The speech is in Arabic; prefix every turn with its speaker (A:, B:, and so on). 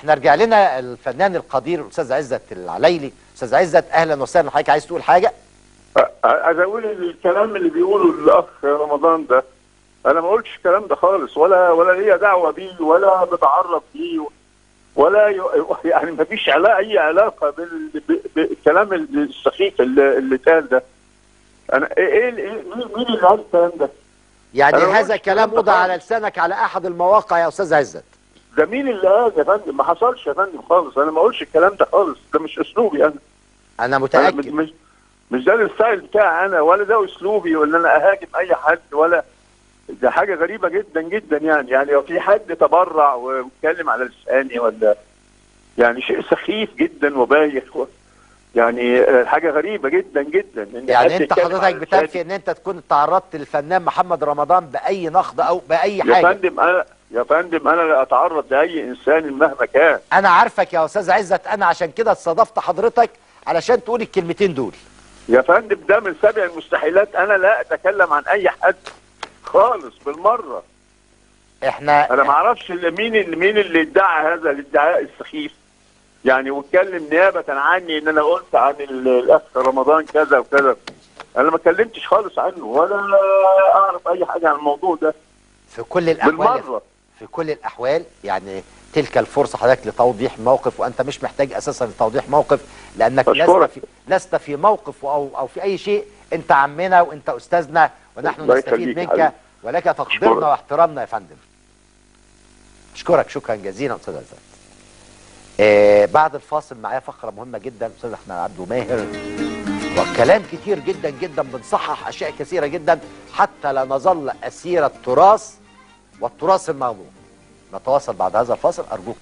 A: احنا رجع لنا الفنان القدير الاستاذ عزت العليلي. استاذ عزت اهلا وسهلا، حضرتك عايز تقول حاجه؟
B: عايز اقول الكلام اللي بيقوله الاخ رمضان ده، انا ما قلتش الكلام ده خالص، ولا ليا دعوه بيه، ولا بتعرض بيه، ولا يعني ما فيش اي علاقه بالكلام السخيف اللي اتقال ده. انا مين اللي قال الكلام ده؟
A: يعني هذا كلام وضع على لسانك على احد المواقع يا استاذ عزت؟
B: ده مين اللي قال يا فندم؟ ما حصلش يا فندم خالص، انا ما اقولش الكلام ده خالص، ده مش اسلوبي
A: انا متاكد.
B: مش ده الستايل بتاعي انا، ولا ده اسلوبي، ولا انا اهاجم اي حد، ولا ده حاجه غريبه جدا جدا. يعني لو في حد تبرع واتكلم على لساني، ولا يعني شيء سخيف جدا وبايخ، يعني حاجه غريبه جدا جدا.
A: يعني انت حضرتك بتنفي ان انت تكون تعرضت للفنان محمد رمضان باي نقد او باي حاجه؟
B: يا فندم انا لا اتعرض لاي انسان مهما كان.
A: انا عارفك يا استاذ عزت، انا عشان كده استضفت حضرتك علشان تقول الكلمتين دول.
B: يا فندم ده من سبع المستحيلات، انا لا اتكلم عن اي حد خالص بالمره. انا ما اعرفش مين اللي ادعى هذا الادعاء السخيف، يعني واتكلم نيابه عني ان انا قلت عن الاخ رمضان كذا وكذا. انا ما اتكلمتش خالص عنه، ولا اعرف اي حاجه عن الموضوع ده
A: في كل الاحوال
B: بالمره.
A: في كل الاحوال يعني تلك الفرصه حضرتك لتوضيح موقف، وانت مش محتاج اساسا لتوضيح موقف، لانك لست في موقف او في اي شيء. انت عمنا وانت استاذنا، ونحن نستفيد منك، ولك تقديرنا واحترامنا يا فندم. اشكرك شكرا جزيلا استاذ عزت. بعد الفاصل معايا فقره مهمه جدا استاذ احمد عبده ماهر، وكلام كتير جدا جدا، بنصحح اشياء كثيره جدا حتى لا نظل اسير التراث والتراث المغمور. نتواصل بعد هذا الفاصل ارجوك.